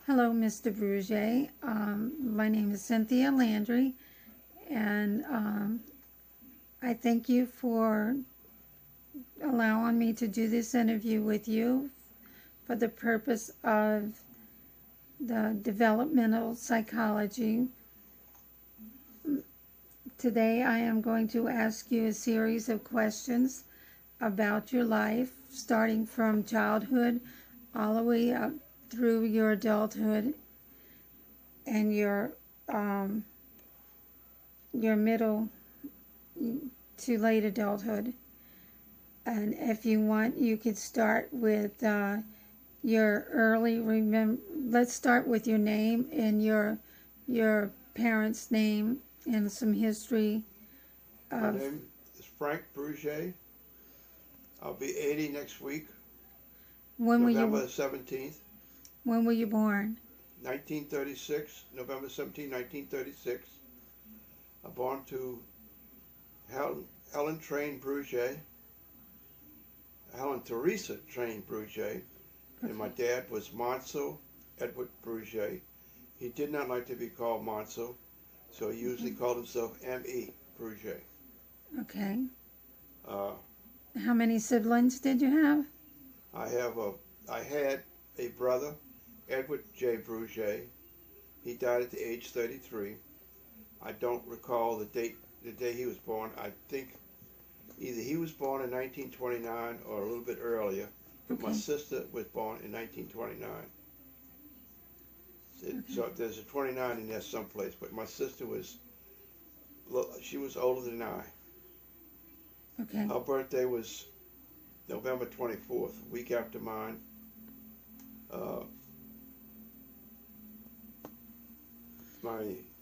Hello, Mr. Brugier. My name is Cynthia Landry, and I thank you for allowing me to do this interview with you for the purpose of the developmental psychology. Today, I am going to ask you a series of questions about your life, starting from childhood all the way up through your adulthood and your middle to late adulthood. And if you want, you could start with your early let's start with your name and your parents' name and some history My of name is Frank Brugier. I'll be 80 next week, when were November you 17th, when were you born? 1936, November 17, 1936. I'm born to Helen Train Brugier, Helen Teresa Train Brugier, and my dad was Monceau Edward Brugier. He did not like to be called Monceau, so he usually called himself M.E. Brugier. Okay. Uh, How many siblings did you have? I had a brother, Edward J. Brugier. He died at the age 33. I don't recall the day he was born. I think either he was born in 1929 or a little bit earlier, but my Okay. sister was born in 1929. Okay. So there's a 29 in there someplace, but my sister she was older than I. Okay. Her birthday was November 24th, a week after mine.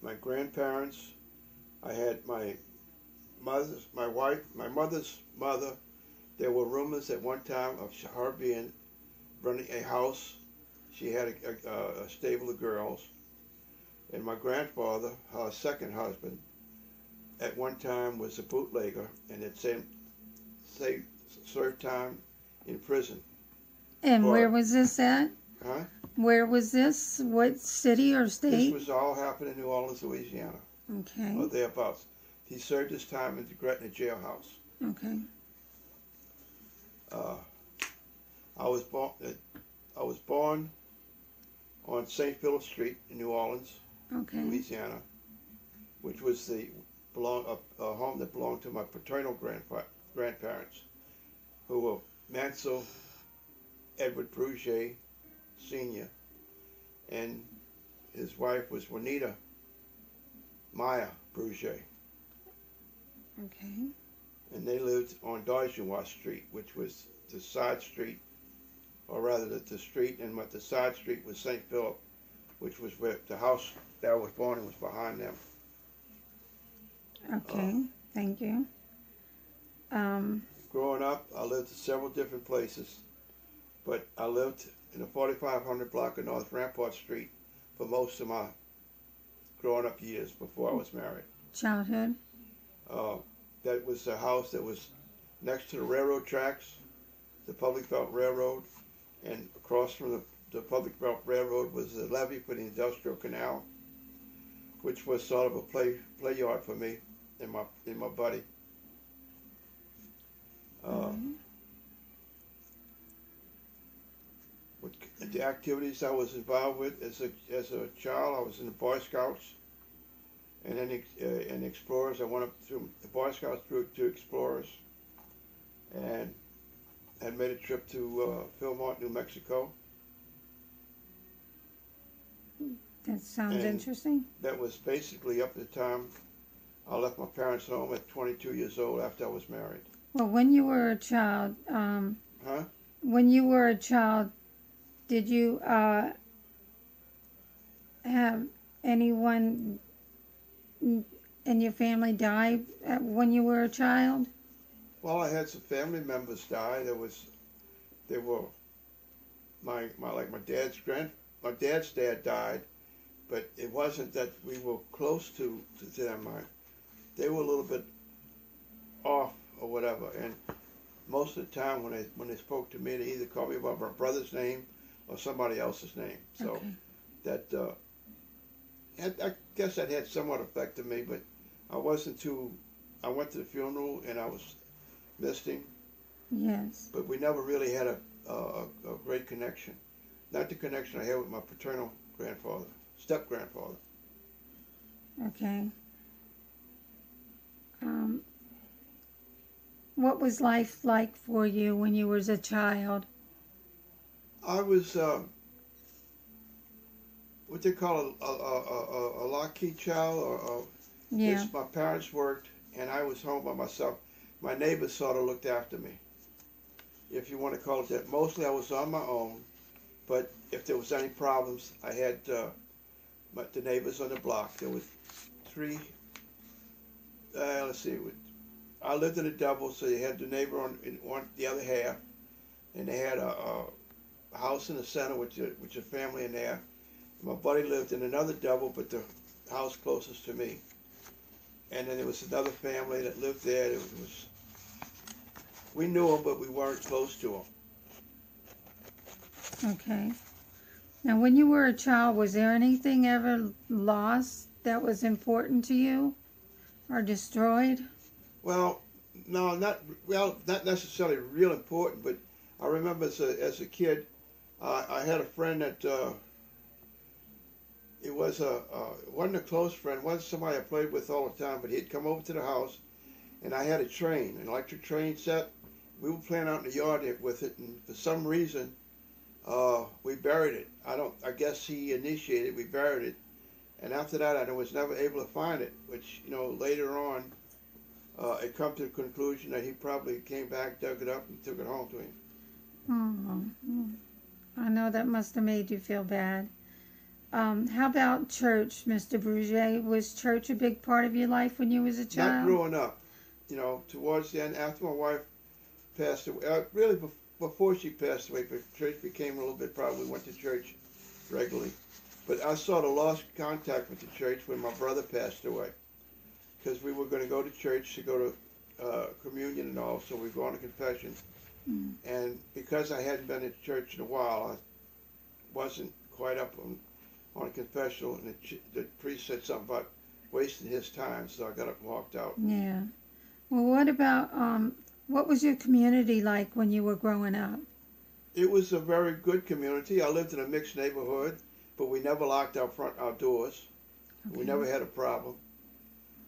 My grandparents, I had my mother's mother. There were rumors at one time of her running a house. She had a stable of girls, and my grandfather, her second husband, at one time was a bootlegger and had served time in prison. And where For was this at? huh? Where was this? What city or This state? was all happened in New Orleans, Louisiana, Okay. or thereabouts. He served his time in the Gretna jailhouse. Okay. Uh, I was born. I was born on St. Philip Street in New Orleans, Okay. Louisiana, which was a home that belonged to my paternal grandparents, who were Mansell Edward Brugier Sr. and his wife was Juanita Maya Brugier. Okay. And they lived on Darjois Street, which was the side street, or rather the street, and the side street was St. Philip, which was where the house that I was born in was behind them. Okay. Thank you. Growing up, I lived in several different places, but I lived in the 4500 block of North Rampart Street for most of my growing up years before I was married. Childhood. That was a house that was next to the railroad tracks, the Public Belt Railroad, and across from the Public Belt Railroad was the levee for the Industrial Canal, which was sort of a play yard for me and my buddy. With the activities I was involved with as a child, I was in the Boy Scouts and then Explorers. I went up through the Boy Scouts through to Explorers, and had made a trip to Philmont, New Mexico. That sounds And interesting. that was basically up to the time I left my parents' home at 22 years old after I was married. Well, when you were a child, Huh? when you were a child, did you have anyone in your family die when you were a child? Well, I had some family members die. They were my dad's dad died, but it wasn't that we were close to them. They were a little bit off or whatever, and most of the time when they spoke to me, they either called me by my brother's name or somebody else's name. So Okay. that I guess that had somewhat affected me, but I wasn't too. I went to the funeral and I was missed him, Yes. but we never really had a great connection. Not the connection I had with my paternal grandfather, step grandfather. Okay. What was life like for you when you was a child? I was what they call a lock-key child, or Yeah. my parents worked and I was home by myself. My neighbors sort of looked after me, if you want to call it that. Mostly I was on my own, but if there was any problems, I had the neighbors on the block. There was three. Let's see. I lived in a double, so you had the neighbor on in the other half, and they had a house in the center with your family in there. My buddy lived in another double, but the house closest to me. And then there was another family that lived there. We knew them, but we weren't close to them. Okay. Now, when you were a child, was there anything ever lost that was important to you or destroyed? Well, no, not necessarily real important, but I remember as a kid, I had a friend that it wasn't a close friend, wasn't somebody I played with all the time, but he'd come over to the house, and I had an electric train set. We were playing out in the yard with it, and for some reason, we buried it. I guess he initiated. We buried it, and after that, I was never able to find it. Which later on, it come to the conclusion that he probably came back, dug it up, and took it home to him. Oh, I know that must have made you feel bad. How about church, Mr. Brugier? Was church a big part of your life when you was a child? Not growing up. Towards the end, after my wife passed away, really before she passed away, but church became a little bit, probably went to church regularly. But I sort of lost contact with the church when my brother passed away, because we were going to go to church to go to communion and all, so we go on to confession. And because I hadn't been in church in a while, I wasn't quite up on a confessional, and the priest said something about wasting his time, so I got up and walked out. Yeah. Well, what about, what was your community like when you were growing up? It was a very good community. I lived in a mixed neighborhood, but we never locked our doors. Okay. We never had a problem.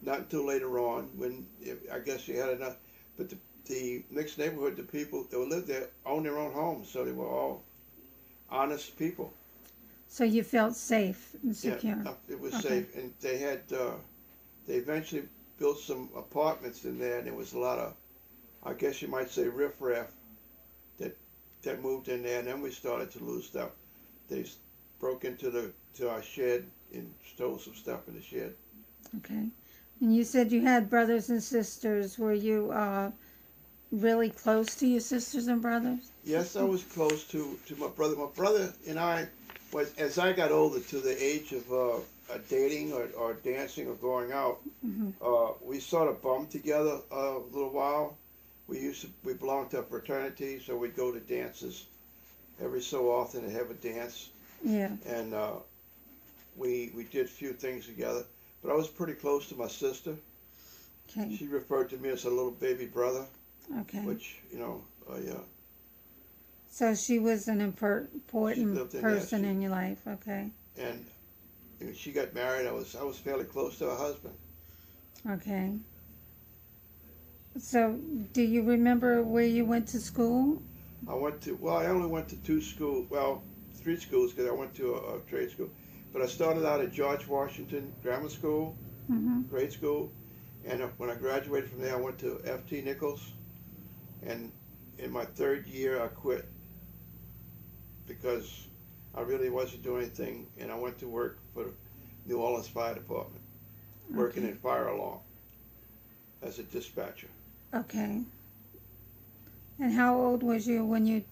Not until later on, when I guess you had enough. But the mixed neighborhood, the people that lived there owned their own homes, so they were all honest people. So you felt safe and secure? Yeah, it was safe. And they eventually built some apartments in there, and there was a lot of, I guess you might say, riffraff that moved in there, and then we started to lose stuff. They broke into our shed and stole some stuff in the shed. Okay. And you said you had brothers and sisters. Were you really close to your sisters and brothers? Yes, I was close to my brother. My brother and I, as I got older, to the age of dating or dancing or going out, we sort of bummed together a little while. We belonged to a fraternity, so we'd go to dances every so often and have a dance. Yeah. And we did a few things together. But I was pretty close to my sister. Okay. She referred to me as a little baby brother. Okay. Which, yeah. So she was an important person in your life. Okay. And when she got married, I was fairly close to her husband. Okay. So, do you remember where you went to school? I only went to three schools, because I went to a trade school. But I started out at George Washington Grammar School, grade school. And when I graduated from there, I went to F.T. Nichols. And in my third year, I quit because I really wasn't doing anything. And I went to work for the New Orleans Fire Department, working in fire alarm as a dispatcher. Okay. And how old was you when you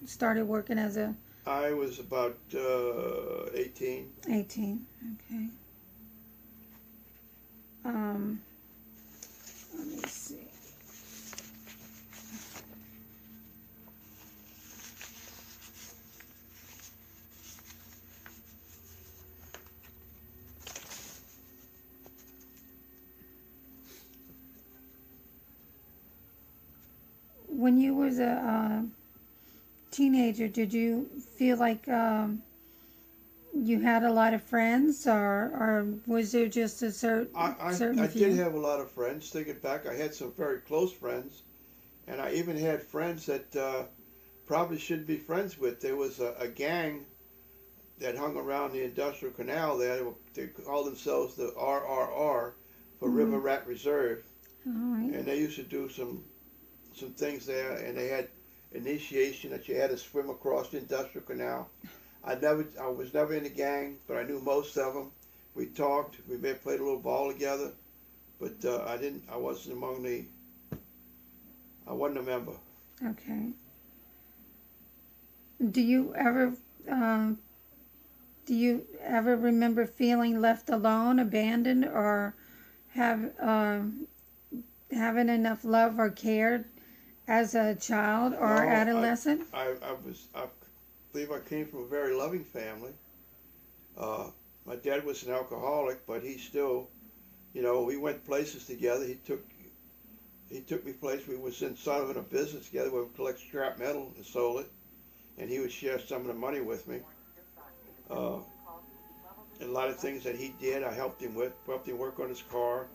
started working as a... I was about 18. 18, okay. Let me see. when you was a teenager, did you feel like you had a lot of friends, or was there just a certain I did few? have a lot of friends. Thinking back, I had some very close friends, and I even had friends that probably shouldn't be friends with. There was a gang that hung around the industrial canal there. They called themselves the RRR, for Mm-hmm. River Rat Reserve, All right. and they used to do some things there, and they had initiation that you had to swim across the industrial canal. I was never in the gang, but I knew most of them. We talked. We may have played a little ball together, but I didn't. I wasn't among the. I wasn't a member. Okay. Do you ever um, do you ever remember feeling left alone, abandoned, or have having enough love or care as a child or No, adolescent? I believe I came from a very loving family. Uh, my dad was an alcoholic, but he still, we went places together. He took me places. We was inside of a business together. We would collect scrap metal and sold it, and he would share some of the money with me. Uh, and a lot of things that he did, I helped him with. Helped him work on his car,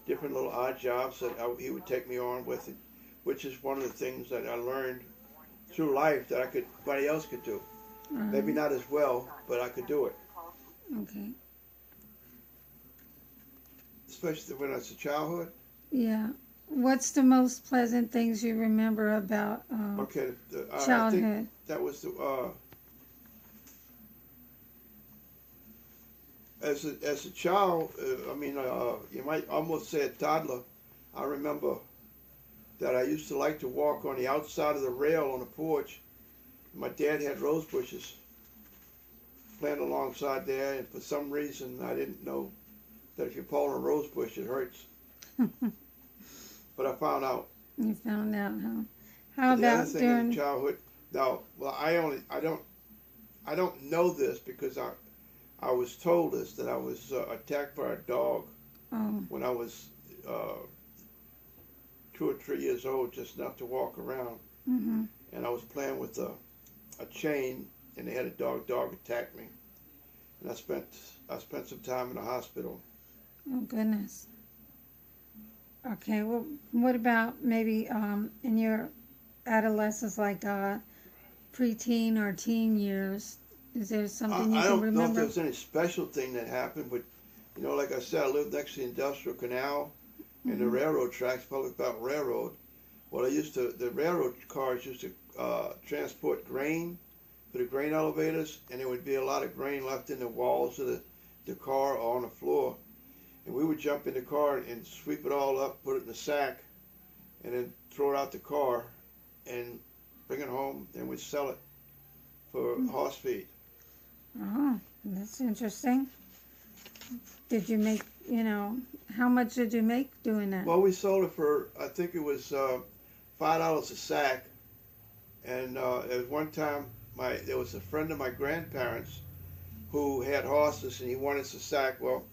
different little odd jobs that he would take me on with, which is one of the things that I learned through life that nobody else could do. Maybe not as well, but I could do it. Okay. Especially when I was a childhood. Yeah. What's the most pleasant things you remember about Okay, I think childhood? that was as a child. You might almost say a toddler. I remember that I used to like to walk on the outside of the rail on the porch. My dad had rose bushes planted alongside there, and for some reason I didn't know that if you pull on a rose bush it hurts. But I found out. You found out, huh? How The other about thing in during? childhood, now, well, I don't know this because I was told this, that I was attacked by a dog Oh. when I was 2 or 3 years old, just enough to walk around, Mm-hmm. and I was playing with a chain, and they had a dog. Dog attacked me, and I spent some time in the hospital. Oh goodness. Okay. Well, what about maybe in your adolescence, like preteen or teen years? Is there something you I can don't know if there remember? was any special thing that happened, but like I said, I lived next to the industrial canal and the Mm-hmm. railroad tracks, Public Belt Railroad. Well, the railroad cars used to transport grain for the grain elevators, and there would be a lot of grain left in the walls of the car or on the floor. And we would jump in the car and sweep it all up, put it in a sack, and then throw it out the car and bring it home, and we'd sell it for horse feed. Oh, that's interesting. Did you make? How much did you make doing that? Well, we sold it for, I think it was $5 a sack. And at one time, there was a friend of my grandparents who had horses, and he wanted us a sack. Well,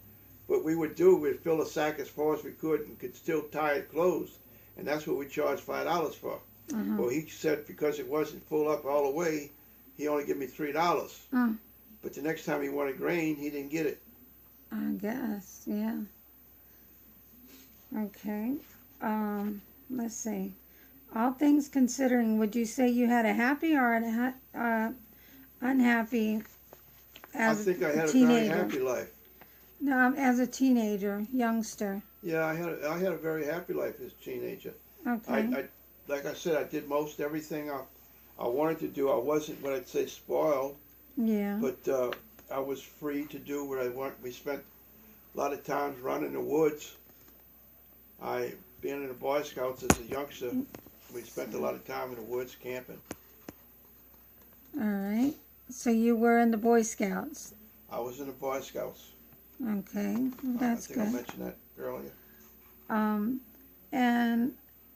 what we would do, we'd fill a sack as far as we could and could still tie it closed. And that's what we charged $5 for. Uh-huh. Well, he said because it wasn't full up all the way, he only gave me $3. Oh, But the next time he wanted grain, he didn't get it. I guess, yeah. Okay. Let's see. All things considering, would you say you had a happy or an unhappy I as think I a had a very teenager? happy life. No, as a teenager, youngster. Yeah, I had a very happy life as a teenager. Okay. I like I said, I did most everything I wanted to do. I wasn't what I'd say spoiled, Yeah. but I was free to do what I want. We spent a lot of times running the woods. Being in the Boy Scouts as a youngster, we spent a lot of time in the woods camping. All right. So you were in the Boy Scouts. I was in the Boy Scouts. Okay. Well, that's I think I good. mentioned that earlier. And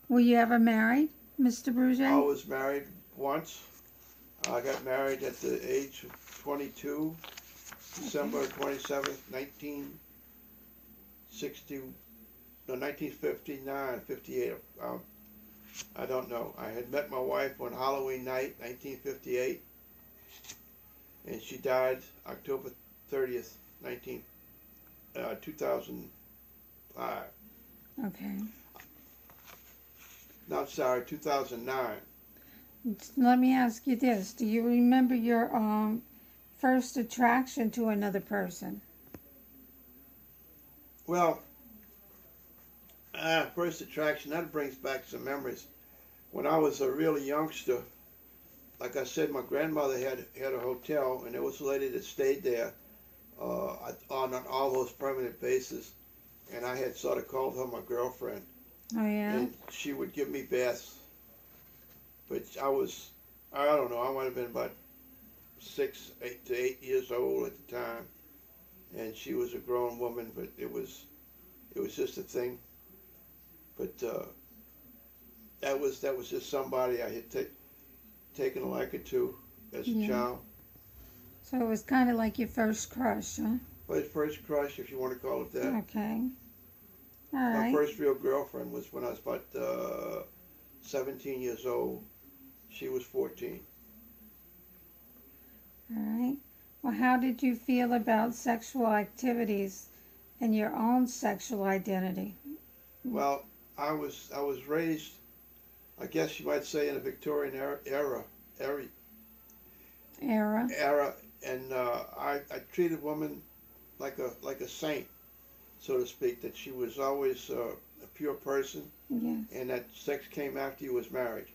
were you ever married, Mr. I Brugier? was married once. I got married at the age of 22, December 27th, 1959, 58. I don't know. I had met my wife on Halloween night, 1958, and she died October 30th, 2005. Okay. No, sorry, 2009. Let me ask you this. Do you remember your first attraction to another person? Well, first attraction, that brings back some memories. When I was a really youngster, like I said, my grandmother had a hotel, and there was a lady that stayed there on an almost permanent basis, and I had sort of called her my girlfriend, Oh, yeah? and she would give me baths. But I don't know, I might have been about 8 years old at the time, and she was a grown woman, but it was just a thing. But that was just somebody I had taken a liking to as a Yeah. child. So it was kind of like your first crush, huh? My first crush, if you want to call it that. Okay. All My right. first real girlfriend was when I was about 17 years old. She was 14. All right. Well, how did you feel about sexual activities and your own sexual identity? Well, I was raised, I guess you might say, in a Victorian era, Era? and I treated women like a saint, so to speak. That she was always a pure person, Yes. and that sex came after you was married.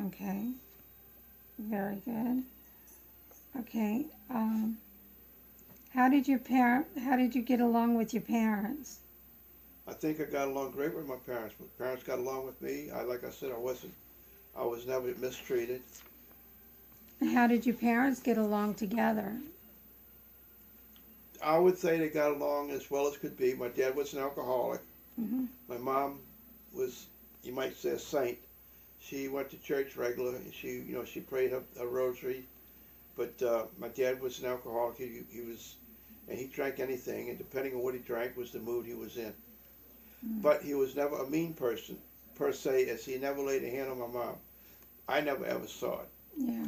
Okay. Very good. Okay. How did you get along with your parents? I think I got along great with my parents. My parents got along with me. Like I said, I was never mistreated. How did your parents get along together? I would say they got along as well as could be. My dad was an alcoholic. Mm-hmm. My mom was, you might say, a saint. She went to church regularly. She prayed a rosary. But my dad was an alcoholic. And he drank anything, and depending on what he drank was the mood he was in. But he was never a mean person, per se, as he never laid a hand on my mom. I never ever saw it. Yeah.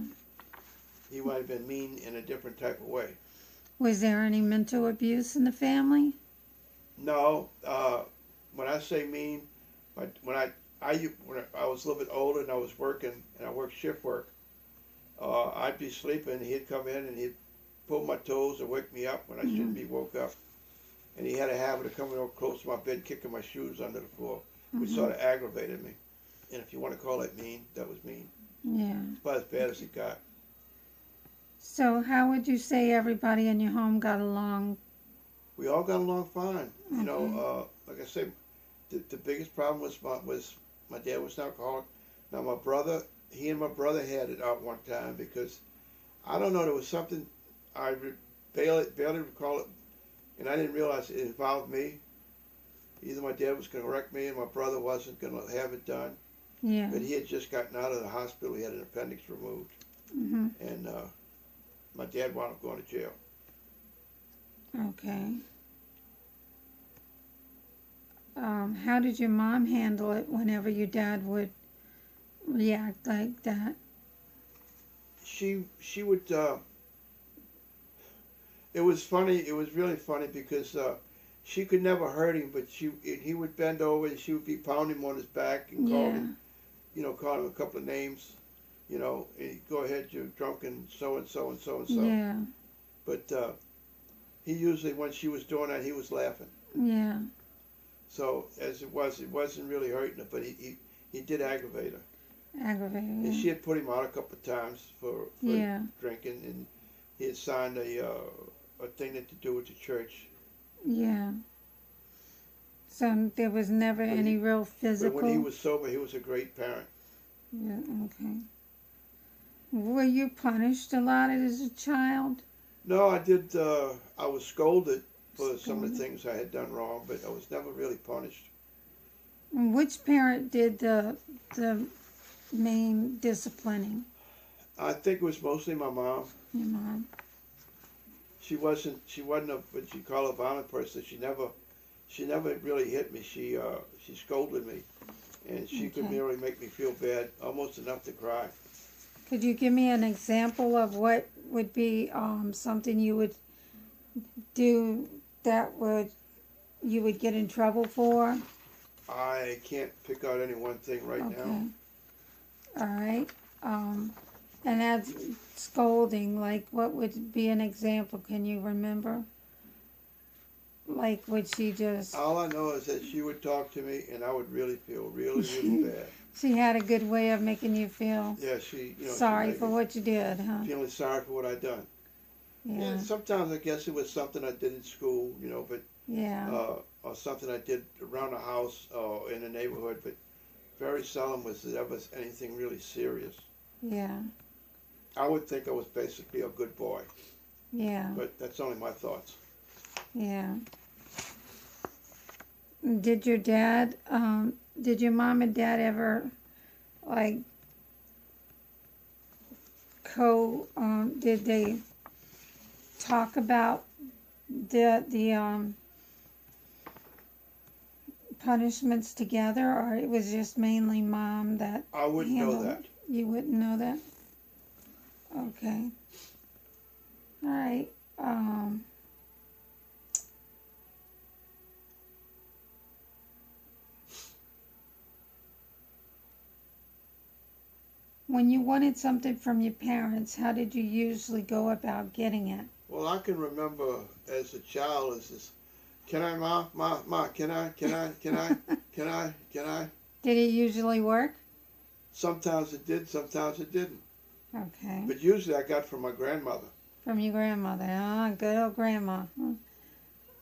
He might have been mean in a different type of way. Was there any mental abuse in the family? No, when I say mean, when I was a little bit older and I was working, and I worked shift work, I'd be sleeping, and he'd come in and he'd pull my toes and wake me up when I shouldn't be woke up. And he had a habit of coming over close to my bed, kicking my shoes under the floor, which sort of aggravated me. And if you want to call it mean, that was mean. Yeah. It's about as bad as it got. So how would you say everybody in your home got along? We all got along fine. You Okay. know, like I said, the biggest problem was my dad was an alcoholic. Now he and my brother had it out one time because, I don't know, there was something, barely recall it, and I didn't realize it involved me. Either my dad was going to wreck me and my brother wasn't going to have it done. Yeah. But he had just gotten out of the hospital. He had an appendix removed. Mm-hmm. And my dad wound up going to jail. Okay. How did your mom handle it whenever your dad would react like that? She would, it was funny, it was really funny because she could never hurt him, but he would bend over and she would be pounding him on his back and call him a couple of names, and he'd go ahead, you're drunk and so and so and so and so. Yeah. But he usually, when she was doing that, he was laughing. Yeah. So as it wasn't really hurting her, but he did aggravate her. Aggravated. And she had put him out a couple of times for drinking, and he had signed a thing that to do with the church. Yeah. So there was never any real physical. But when he was sober, he was a great parent. Yeah. Okay. Were you punished a lot as a child? No, I did. I was scolded for some of the things I had done wrong, but I was never really punished. Which parent did the main disciplining? I think it was mostly my mom. Your mom. She wasn't a what you call a violent person. She never really hit me. She scolded me, and she could Okay. really make me feel bad, almost enough to cry. Could you give me an example of what would be something you would do that you would get in trouble for? I can't pick out any one thing right now. Okay. All right. And that's scolding. Like, what would be an example? Can you remember? Like, would she just? All I know is that she would talk to me, and I would really feel really bad. She had a good way of making you feel Yeah, she, sorry she made for me what you did, huh? feeling sorry for what I'd done. Yeah. And sometimes I guess it was something I did in school, but Yeah. or something I did around the house or in the neighborhood, but very seldom was it ever anything really serious. Yeah. I would think I was basically a good boy, Yeah. but that's only my thoughts. Yeah. Did your mom and dad ever, like, did they talk about the punishments together, or it was just mainly mom that I wouldn't know handled that. it? You wouldn't know that? Okay. All right. When you wanted something from your parents, how did you usually go about getting it? Well, I can remember as a child, as this, can I, ma, can I, can I, can I, can I, can I? Did it usually work? Sometimes it did, sometimes it didn't. Okay. But usually I got from my grandmother. From your grandmother. Oh, good old grandma. All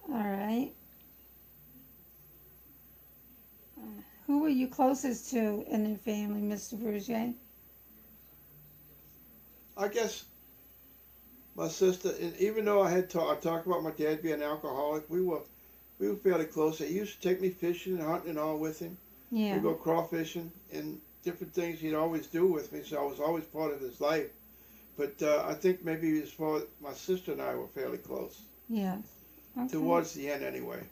right. Who were you closest to in the family, Mr. Brugier? I guess my sister, and even though I talked about my dad being an alcoholic, we were fairly close. He used to take me fishing and hunting and all with him. Yeah. We'd go crawfishing and different things he'd always do with me, so I was always part of his life. But I think maybe as far as my sister and I were fairly close. Yes. Okay. Towards the end, anyway.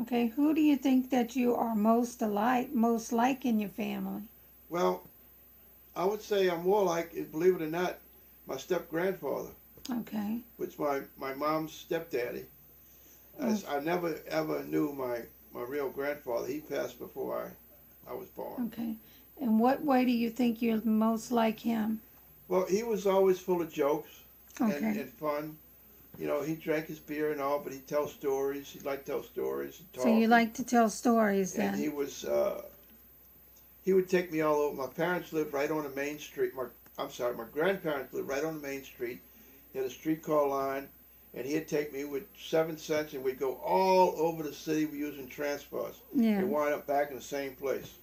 Okay. Who do you think that you are most like in your family? Well, I would say I'm more like, believe it or not, my step-grandfather, Okay. which my mom's stepdaddy. I never ever knew my real grandfather. He passed before I was born. Okay. In what way do you think you're most like him? Well, he was always full of jokes Okay. and fun. He drank his beer and all, but he'd tell stories. He liked to tell stories and talk. So you like to tell stories then? And he would take me all over. My parents lived right on the main street. My grandparents lived right on the main street. He had a streetcar line, and he'd take me with 7 cents, and we'd go all over the city using transfers. Yeah. And wind up back in the same place.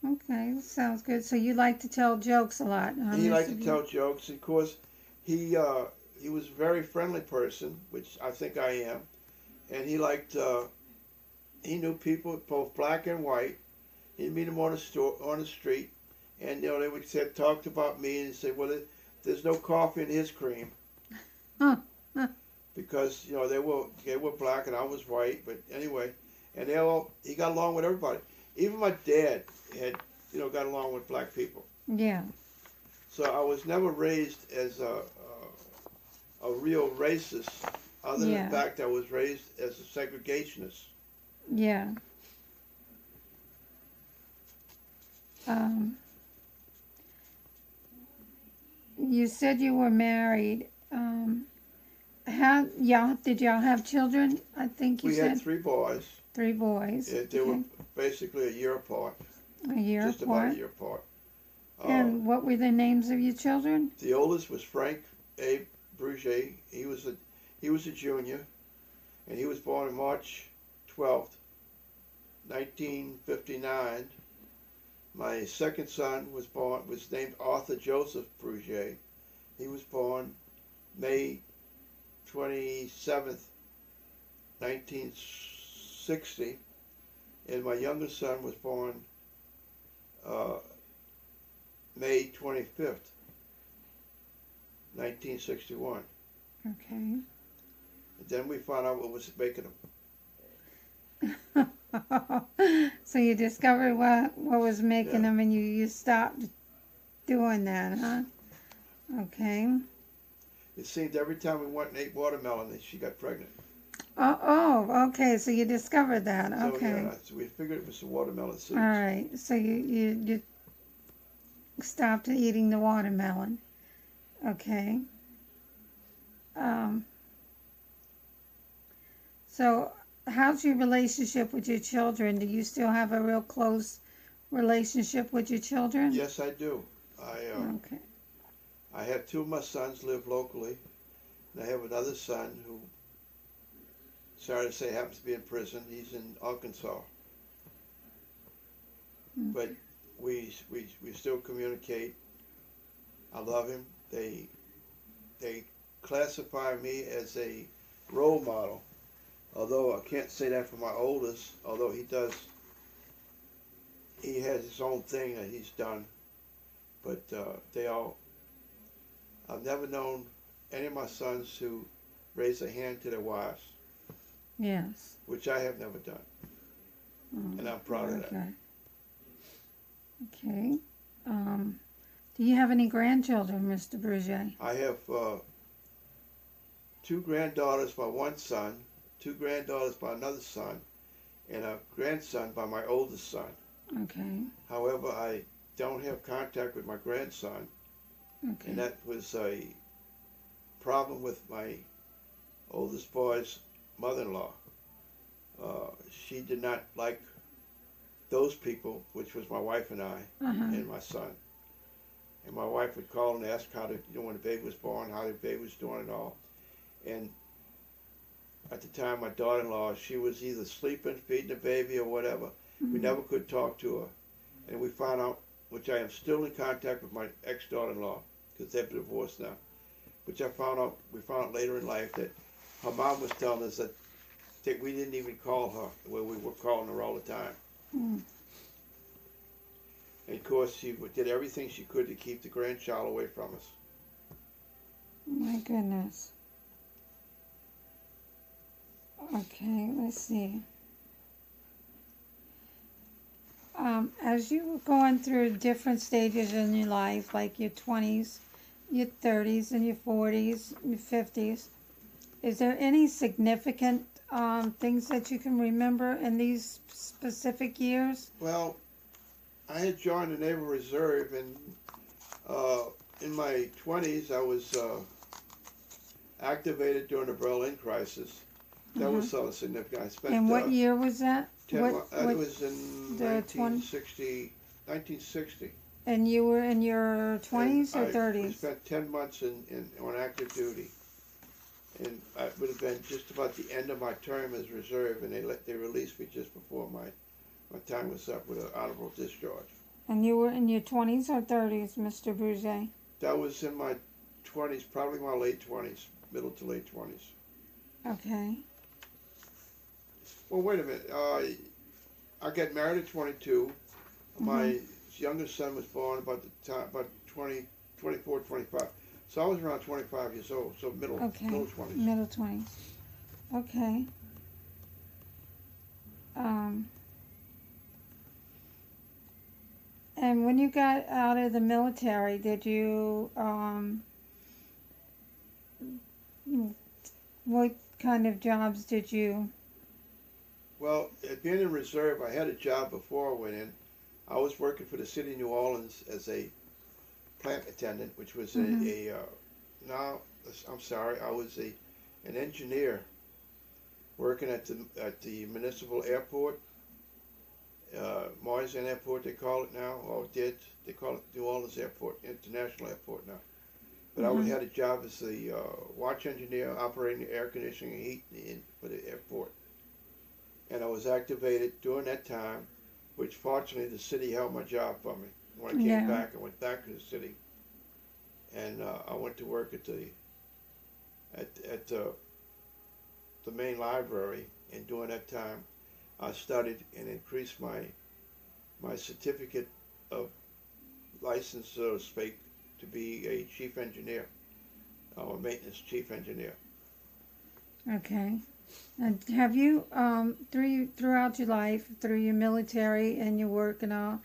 Okay, sounds good. So you like to tell jokes a lot, huh? He liked to tell jokes. Of course, he was a very friendly person, which I think I am. And he liked, he knew people, both black and white. He'd meet them on the street, and they would talked about me and say, well, there's no coffee in his cream, because they were black and I was white. But anyway, and he got along with everybody. Even my dad had got along with black people. Yeah. So I was never raised as a real racist, other than the fact I was raised as a segregationist. Yeah. You said you were married. Did y'all have children? I think you said. We had 3 boys. 3 boys. They were basically a year apart. A year just apart. about a year apart. And what were the names of your children? The oldest was Frank A. Brugier. He was a junior, and he was born on March 12th, 1959. My second son was named Arthur Joseph Brugier. He was born May 27th, 1960. And my youngest son was born May 25th, 1961. Okay. And then we found out what was making them. So you discovered what was making Yeah. them, and you stopped doing that, huh? Okay. It seemed every time we went and ate watermelon, that she got pregnant. Okay. So you discovered that. So Okay. yeah, so we figured it was the watermelon All seeds. right. So you stopped eating the watermelon. Okay. Um. So how's your relationship with your children? Do you still have a real close relationship with your children? Yes, I do. Okay. I have two of my sons live locally, and I have another son who, sorry to say, happens to be in prison. He's in Arkansas, but Okay. we still communicate. I love him. They classify me as a role model, although I can't say that for my oldest. Although he has his own thing that he's done. But they all, I've never known any of my sons who raise a hand to their wives, Yes. which I have never done, and I'm proud of that. Okay. Okay. Do you have any grandchildren, Mr. Brugier? I have two granddaughters by one son, two granddaughters by another son, and a grandson by my oldest son. Okay. However, I don't have contact with my grandson, Okay. and that was a problem with my oldest boy's mother-in-law. She did not like those people, which was my wife and I, and my son. And my wife would call and ask how when the baby was born, how the baby was doing and all. And at the time, my daughter-in-law, she was either sleeping, feeding the baby, or whatever. We never could talk to her. And we found out, which I am still in contact with my ex-daughter-in-law, because they're divorced now. Which we found out later in life that her mom was telling us that we didn't even call her, where we were calling her all the time. Mm. And of course, she did everything she could to keep the grandchild away from us. My goodness. Okay, let's see. As you were going through different stages in your life, like your 20s, your 30s, and your 40s, your 50s, is there any significant things that you can remember in these specific years? Well, I had joined the Naval Reserve, and in my 20s, I was activated during the Berlin crisis. That was sort of significant. I spent. And what year was that? It was in 1960. And you were in your 20s or 30s? I spent 10 months on active duty. And it would have been just about the end of my term as reserve, and they released me just before my time was up with an honorable discharge. And you were in your 20s or 30s, Mr. Brugier? That was in my 20s, probably my late 20s, middle to late 20s. Okay. Well, wait a minute. I got married at 22. My youngest son was born about 24, 25. So I was around 25 years old, so middle 20s. Middle 20s. Okay. And when you got out of the military, did you, what kind of jobs did you? Well, at being in reserve, I had a job before I went in. I was working for the city of New Orleans as a plant attendant, which was I was an engineer working at the municipal airport, Morrison Airport they call it now, or did. They call it New Orleans Airport, International Airport now. But I had a job as a watch engineer operating the air conditioning and heat for the airport. And I was activated during that time, which fortunately the city held my job for me. When I came back, I went back to the city, and I went to work at the main library. And during that time, I studied and increased my certificate of license, so to speak, to be a chief engineer, or maintenance chief engineer. Okay. And have you, throughout your life, through your military and your work and all,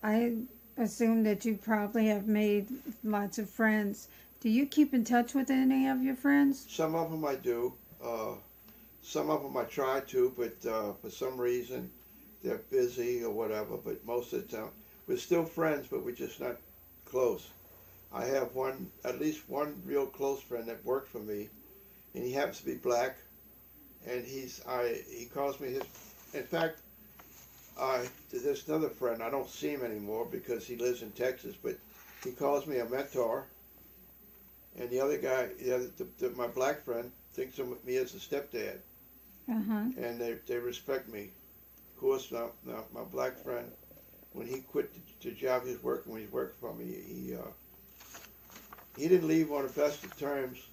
I assume that you probably have made lots of friends. Do you keep in touch with any of your friends? Some of them I do. Some of them I try to, but for some reason they're busy or whatever. But most of the time, we're still friends, but we're just not close. I have at least one real close friend that worked for me, and he happens to be black. And he calls me his. In fact, there's another friend. I don't see him anymore because he lives in Texas, but he calls me a mentor. And the other guy, my black friend, thinks of me as a stepdad, and they respect me. Of course, now my black friend, when he quit the job he's working, when he's working for me, he didn't leave on the best of terms.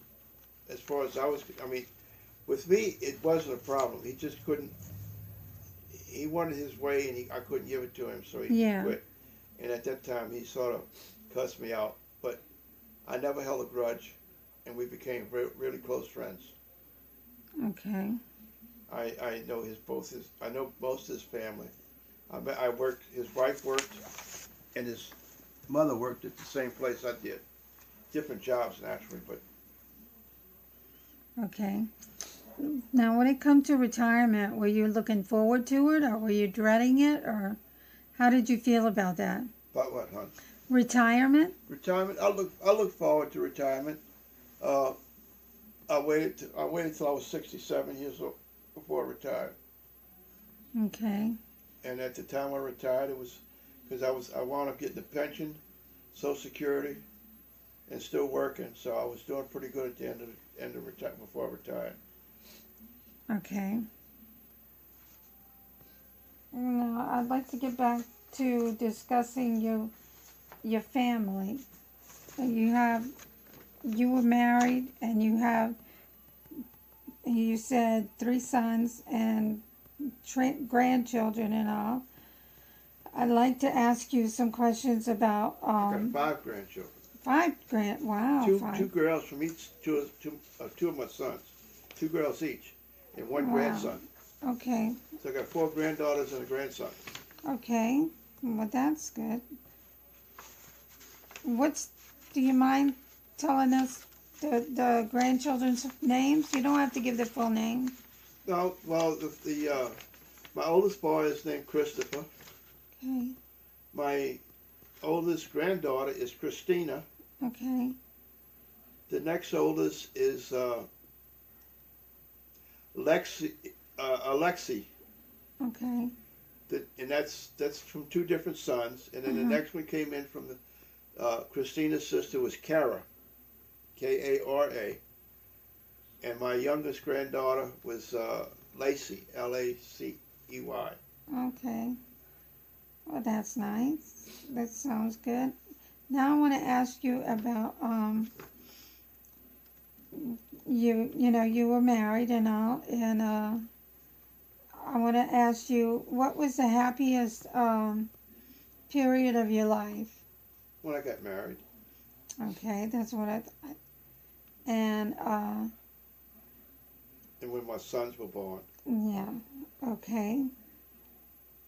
As far as I mean, with me, it wasn't a problem. He just couldn't. He wanted his way, and I couldn't give it to him, so he quit. And at that time, he sort of cussed me out. But I never held a grudge, and we became really close friends. Okay. I know I know most of his family. I worked. His wife worked, and his mother worked at the same place I did. Different jobs, naturally, but. Okay. Now, when it comes to retirement, were you looking forward to it, or were you dreading it, or how did you feel about that? About what, hon? Retirement? Retirement. I look forward to retirement. I waited till I was 67 years old before I retired. Okay. And at the time I retired, it was because I wound up getting a pension, Social Security, and still working. So I was doing pretty good at the end of retirement before I retired. Okay. Now, I'd like to get back to discussing your family. You were married, and you said 3 sons and grandchildren and all. I'd like to ask you some questions about. I got 5 grandchildren. 5 wow. 2 girls from each, two of my sons. 2 girls each, and 1 grandson. Okay. So I got 4 granddaughters and a grandson. Okay. Well, that's good. Do you mind telling us the grandchildren's names? You don't have to give their full name. No, well, my oldest boy is named Christopher. Okay. My oldest granddaughter is Christina. Okay. The next oldest is Alexi. Okay. And that's from 2 different sons. And then the next one came in from Christina's sister was Kara, Kara. And my youngest granddaughter was Lacey, Lacey. Okay. Well, that's nice. That sounds good. Now I want to ask you about you were married and all, and I want to ask you, what was the happiest period of your life? When I got married. Okay, that's what I thought. And when my sons were born. Yeah. Okay.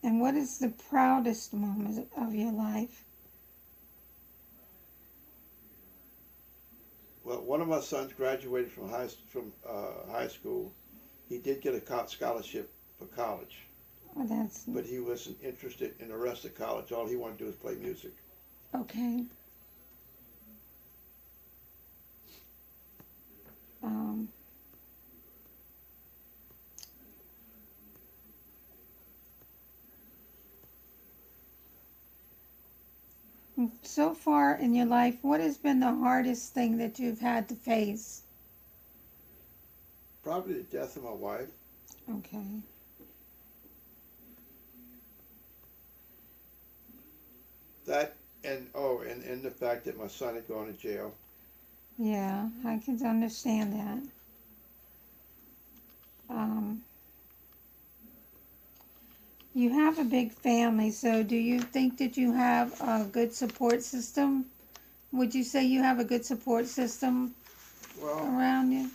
And what is the proudest moment of your life? Well, one of my sons graduated from high school. He did get a scholarship for college. Oh, but he wasn't interested in the rest of college. All he wanted to do was play music. Okay. So far in your life, what has been the hardest thing that you've had to face? Probably the death of my wife. Okay. That and the fact that my son had gone to jail. Yeah, I can understand that. You have a big family, so do you think that you have a good support system? Would you say you have a good support system around you?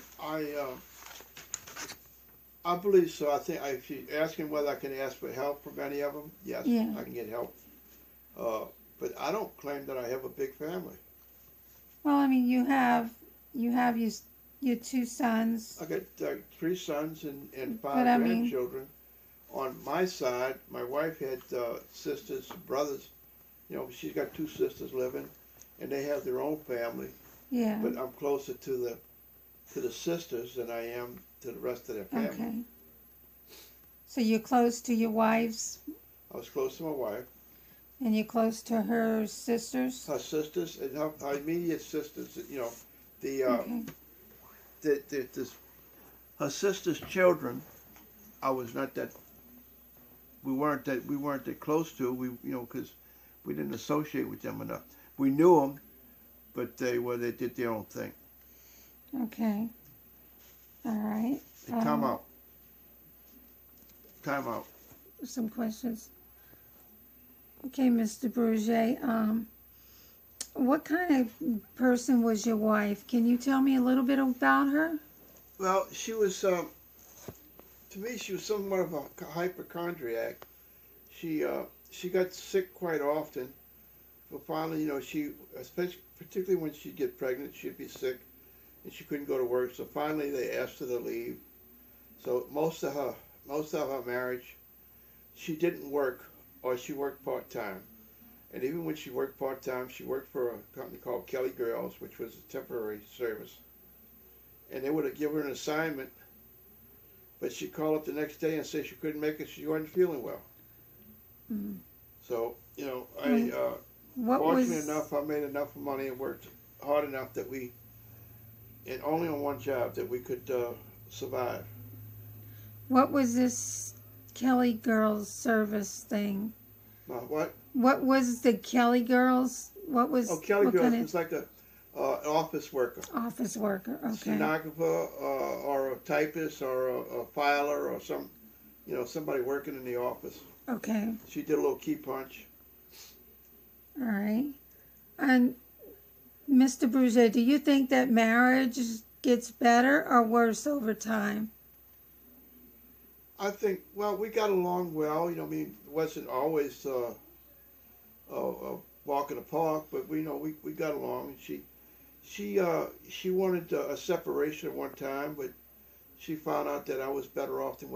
I believe so. I think if you're asking whether I can ask for help from any of them, yes, Yeah. I can get help. Uh, but I don't claim that I have a big family. Well, I mean, you have your two sons, I got 3 sons and but 5 I mean, grandchildren. On my side, my wife had sisters, brothers. You know, she's got 2 sisters living, and they have their own family. yeah. But I'm closer to the sisters than I am to the rest of their family. Okay. So you're close to your wife's, I was close to my wife, and you're close to her sisters. her sisters, and her immediate sisters. You know, the Okay. this, her sister's children. I was not that. We weren't that close to. Because we didn't associate with them enough. We knew them, but they did their own thing. Okay. All right. Hey, time out. Time out. Some questions. Okay, Mr. Brugier. What kind of person was your wife? Can you tell me a little bit about her? Well, she was. To me, she was somewhat of a hypochondriac. She got sick quite often. But finally, especially particularly when she'd get pregnant, she'd be sick, and she couldn't go to work. So finally, they asked her to leave. So most of her marriage, she didn't work, or she worked part time. And even when she worked part time, she worked for a company called Kelly Girls, which was a temporary service. And they would have given her an assignment, but she'd call up the next day and say she couldn't make it. She wasn't feeling well. Mm. So What fortunately enough, I made enough money and worked hard enough that and only on one job, that we could survive. What was this Kelly Girls service thing? What? What was the Kelly Girls? What was? Oh, Kelly what Girls kind of was like an office worker. office worker? Okay. Stenographer, or a typist, or a filer, or somebody working in the office. Okay. She did a little key punch. All right. And Mr. Brugier, do you think that marriage gets better or worse over time? I think, well, we got along well. It wasn't always a walk in the park, but we got along. And she wanted a separation at one time, but she found out that I was better off than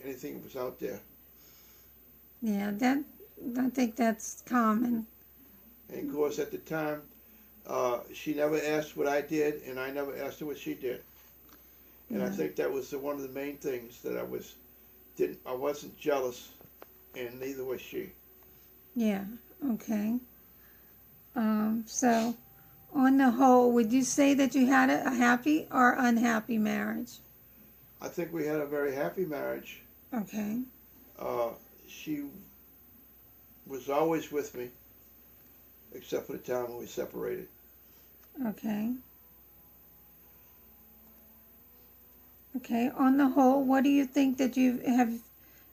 anything that was out there. Yeah, I think that's common. And of course, at the time, she never asked what I did, and I never asked her what she did. And I think that was one of the main things that I wasn't jealous, and neither was she. Yeah. Okay. So, on the whole, would you say that you had a happy or unhappy marriage? I think we had a very happy marriage. Okay. She was always with me, except for the time when we separated. Okay. Okay. On the whole, what do you think that you have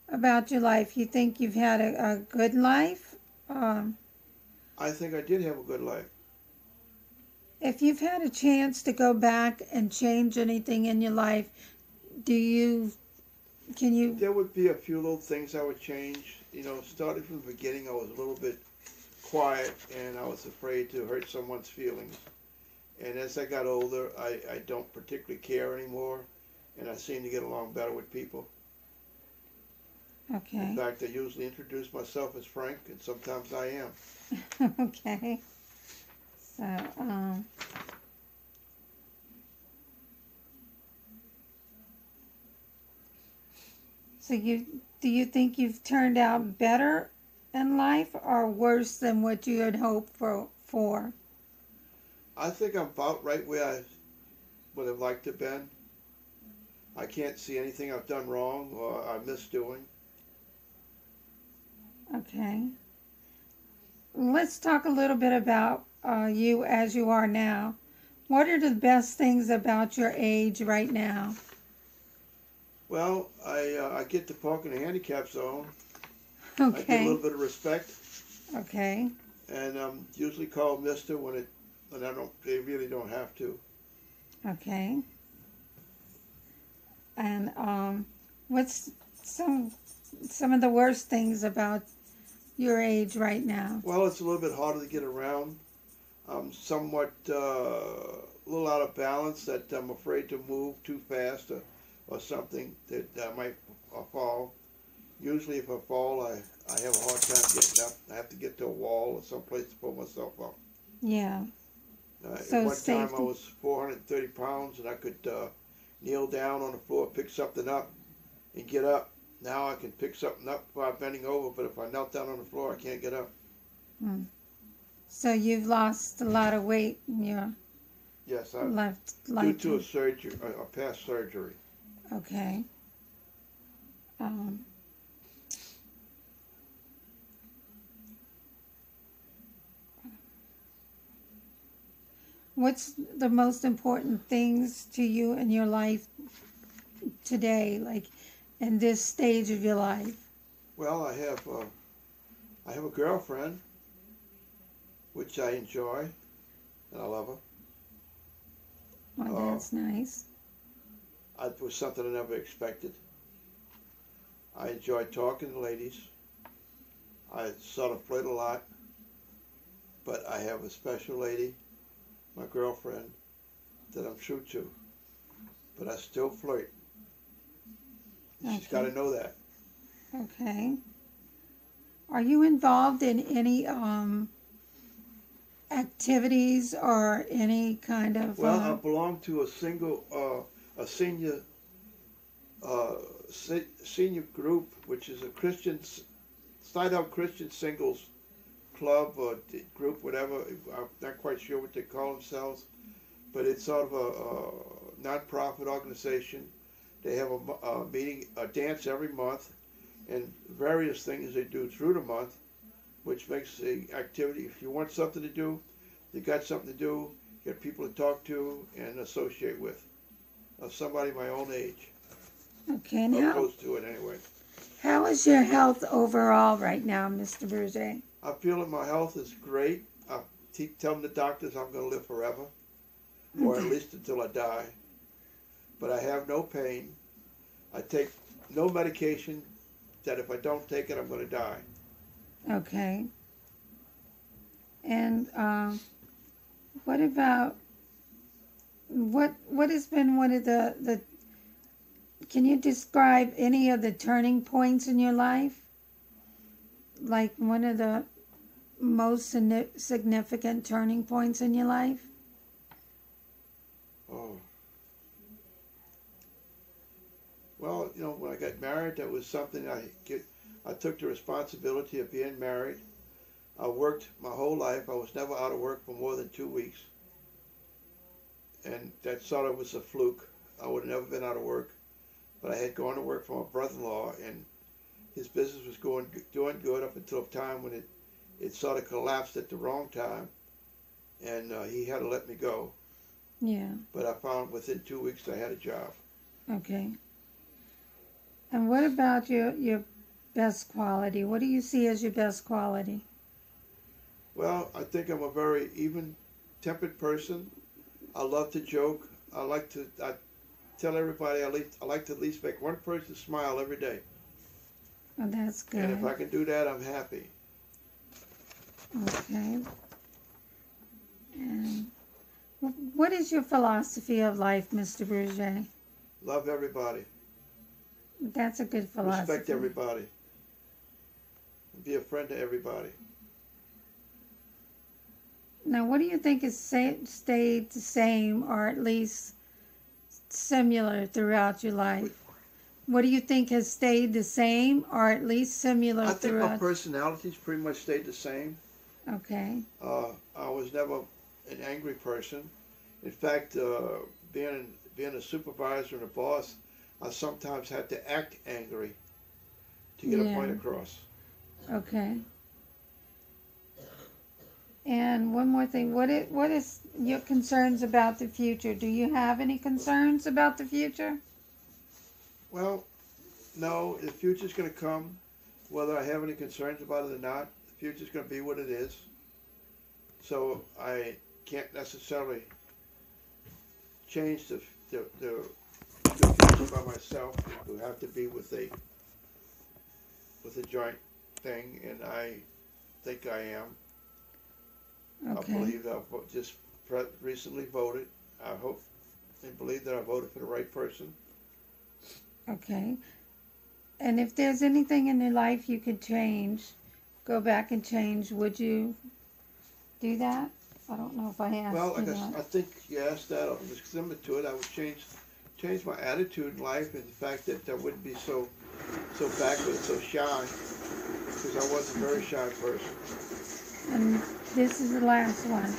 about your life? You think you've had a good life? I think I did have a good life. If you've had a chance to go back and change anything in your life, can you? There would be a few little things I would change. Starting from the beginning, I was a little bit quiet, and I was afraid to hurt someone's feelings. And as I got older, I don't particularly care anymore, and I seem to get along better with people. Okay. In fact, I usually introduce myself as Frank, and sometimes I am. Okay. So, do you think you've turned out better in life or worse than what you had hoped for? I think I'm about right where I would have liked to have been. I can't see anything I've done wrong or I missed doing. Okay. Let's talk a little bit about you as you are now. What are the best things about your age right now? Well, I get to park in a handicap zone. I get a Okay. little bit of respect, Okay. and usually call Mister when they really don't have to. Okay. And What's some of the worst things about your age right now? Well, it's a little bit harder to get around. I'm somewhat a little out of balance, that I'm afraid to move too fast, or something that I might fall. Usually if I fall, I have a hard time getting up. I have to get to a wall or someplace to pull myself up. Yeah. At So one time I safety. was 430 pounds and I could kneel down on the floor, pick something up, and get up. Now I can pick something up while bending over, but if I knelt down on the floor, I can't get up. Hmm. So you've lost a lot of weight in your Yes, left due to a lifetime. surgery, a past surgery. Okay. Um, what's the most important things to you in your life today, like in this stage of your life? Well, I have a girlfriend, which I enjoy, and I love her. Well, that's nice. It was something I never expected. I enjoy talking to ladies. I sort of flirt a lot, but I have a special lady, my girlfriend, that I'm true to. But I still flirt. She's got to Okay. know that. Okay. Are you involved in any activities or any kind of Well, I belong to a uh, senior group, which is a side out Christian singles club or group, whatever. I'm not quite sure what they call themselves, but it's sort of a non-profit organization. They have a meeting, a dance every month, and various things they do through the month, which makes the activity. If you want something to do, you got something to do. Get people to talk to and associate with. Somebody my own age, okay, and or close to it anyway. how is your health overall right now, Mr. Brugier? I feel that my health is great. I keep telling the doctors I'm going to live forever, or at Okay. least until I die. But I have no pain. I take no medication that if I don't take it, I'm going to die. Okay. And what about what has been one of the can you describe any of the turning points in your life? Like one of the most significant turning points in your life? Oh. Well, when I got married, that was something I took the responsibility of being married. I worked my whole life. I was never out of work for more than 2 weeks. And that sort of was a fluke. I would have never been out of work. But I had gone to work for my brother-in-law, and his business was doing good up until a time when it sort of collapsed at the wrong time, and he had to let me go. Yeah. But I found within 2 weeks I had a job. Okay. And what about your best quality? What do you see as your best quality? Well, I think I'm a very even-tempered person. I love to joke. I tell everybody I like to at least make one person smile every day. Oh, that's And if good. I can do that, I'm happy. Okay. And what is your philosophy of life, Mr. Brugier? Love everybody. That's a good Respect philosophy. everybody. Be a friend to everybody. Now, what do you think has stayed the same or at least similar throughout your life? What do you think has stayed the same or at least similar I think my throughout? personality's pretty much stayed the same. Okay. I was never an angry person. In fact, being a supervisor and a boss, I sometimes had to act angry to get a Yeah. point across. Okay. And one more thing, what is your concerns about the future? Do you have any concerns about the future? Well, no, the future's going to come, whether I have any concerns about it or not. The future's going to be what it is. So I can't necessarily change the future it by myself. It would have to be with a joint thing, and I think I am. Okay. I believe I've just recently voted. I hope and believe that I voted for the right person. Okay. And if there's anything in your life you could change, go back and change, would you do that? I don't know if I asked Well, you I that. think you asked that. I'll just similar to it. I would change my attitude in life, and the fact that I wouldn't be so backward, so shy, because I was a very shy person. And this is the last one.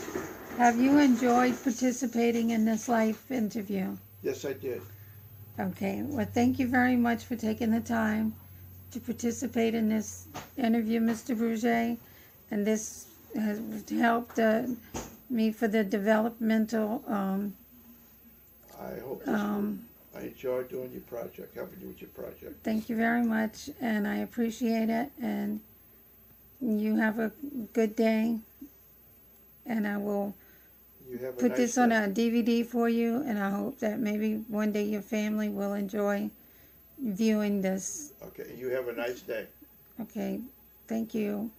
Have you enjoyed participating in this life interview? Yes, I did. Okay. Well, thank you very much for taking the time to participate in this interview, Mr. Brugier. And this has helped me for the developmental I hope this will. I enjoyed doing your project, helping you with your project. thank you very much, and I appreciate it. And you have a good day. And I will You have a put nice this on day. a DVD for you, and I hope that maybe one day your family will enjoy viewing this. Okay, you have a nice day. Okay, thank you.